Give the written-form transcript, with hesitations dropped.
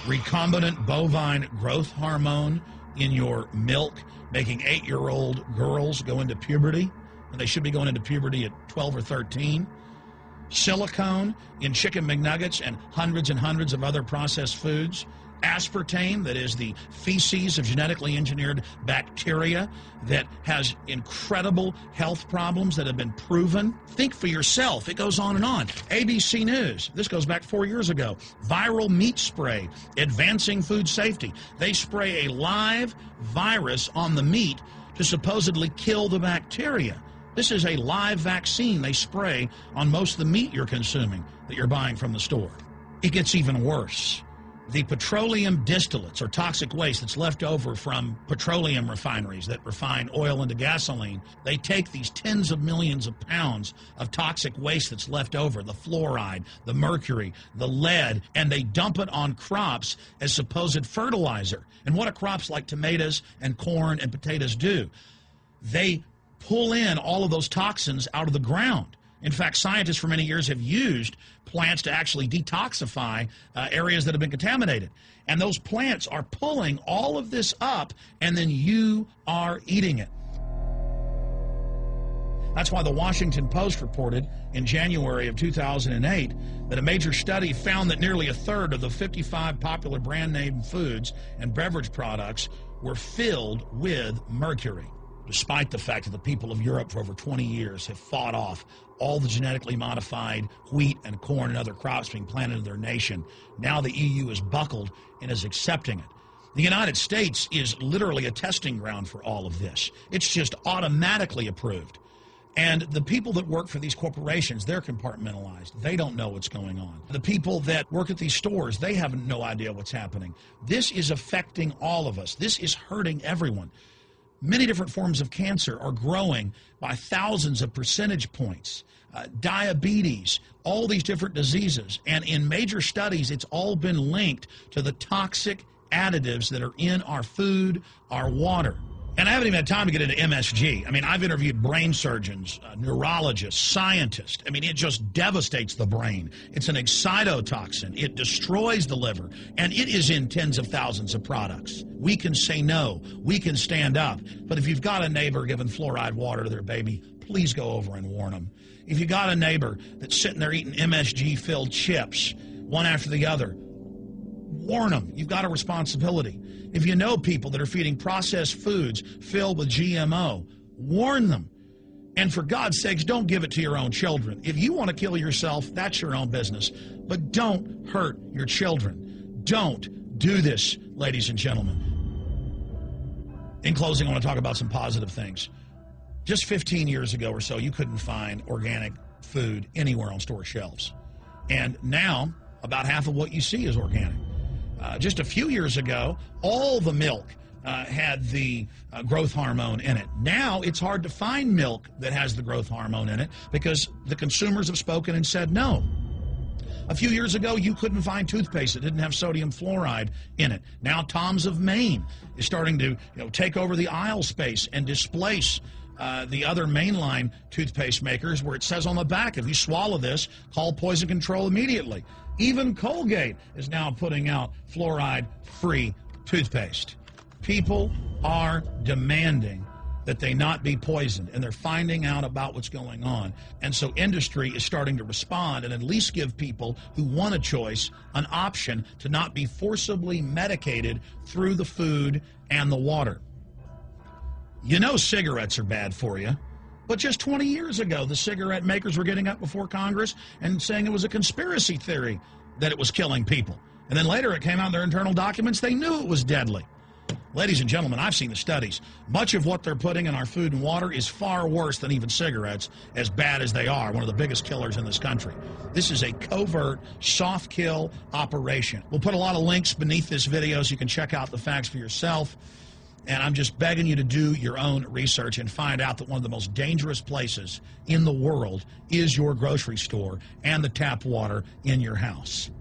recombinant bovine growth hormone in your milk, making 8-year-old girls go into puberty, and they should be going into puberty at 12 or 13. Silicone in chicken McNuggets and hundreds of other processed foods. Aspartame, that is the feces of genetically engineered bacteria that has incredible health problems that have been proven. Think for yourself. It goes on and on. ABC News, this goes back 4 years ago. Viral meat spray, advancing food safety. They spray a live virus on the meat to supposedly kill the bacteria. This is a live vaccine they spray on most of the meat you're consuming that you're buying from the store. It gets even worse. The petroleum distillates, or toxic waste that's left over from petroleum refineries that refine oil into gasoline, they take these tens of millions of pounds of toxic waste that's left over, the fluoride, the mercury, the lead, and they dump it on crops as supposed fertilizer. And what do crops like tomatoes and corn and potatoes do? They pull in all of those toxins out of the ground. In fact, scientists for many years have used plants to actually detoxify areas that have been contaminated. And those plants are pulling all of this up, and then you are eating it. That's why the Washington Post reported in January of 2008 that a major study found that nearly a third of the 55 popular brand name foods and beverage products were filled with mercury. Despite the fact that the people of Europe for over 20 years have fought off all the genetically modified wheat and corn and other crops being planted in their nation, now the EU is buckled and is accepting it. The United States is literally a testing ground for all of this. It's just automatically approved. And the people that work for these corporations, they're compartmentalized. They don't know what's going on. The people that work at these stores, they have no idea what's happening. This is affecting all of us. This is hurting everyone. Many different forms of cancer are growing by thousands of percentage points. Diabetes, all these different diseases. And in major studies, it's all been linked to the toxic additives that are in our food, our water. And I haven't even had time to get into MSG. I mean, I've interviewed brain surgeons, neurologists, scientists. I mean, it just devastates the brain. It's an excitotoxin. It destroys the liver. And it is in tens of thousands of products. We can say no. We can stand up. But if you've got a neighbor giving fluoride water to their baby, please go over and warn them. If you got a neighbor that's sitting there eating MSG-filled chips, one after the other, warn them. You've got a responsibility. If you know people that are feeding processed foods filled with GMO, warn them. And for God's sakes, don't give it to your own children. If you want to kill yourself, that's your own business. But don't hurt your children. Don't do this, ladies and gentlemen. In closing, I want to talk about some positive things. Just 15 years ago or so, you couldn't find organic food anywhere on store shelves. And now, about half of what you see is organic. Just a few years ago, all the milk had the growth hormone in it. Now it's hard to find milk that has the growth hormone in it because the consumers have spoken and said no. A few years ago, you couldn't find toothpaste that didn't have sodium fluoride in it. Now Tom's of Maine is starting to take over the aisle space and displace the other mainline toothpaste makers, where it says on the back, if you swallow this, call poison control immediately. Even Colgate is now putting out fluoride-free toothpaste. People are demanding that they not be poisoned, and they're finding out about what's going on. And so industry is starting to respond and at least give people who want a choice an option to not be forcibly medicated through the food and the water. You know cigarettes are bad for you. But just 20 years ago, the cigarette makers were getting up before Congress and saying it was a conspiracy theory that it was killing people. And then later it came out in their internal documents, they knew it was deadly. Ladies and gentlemen, I've seen the studies. Much of what they're putting in our food and water is far worse than even cigarettes, as bad as they are, one of the biggest killers in this country. This is a covert, soft kill operation. We'll put a lot of links beneath this video so you can check out the facts for yourself. And I'm just begging you to do your own research and find out that one of the most dangerous places in the world is your grocery store and the tap water in your house.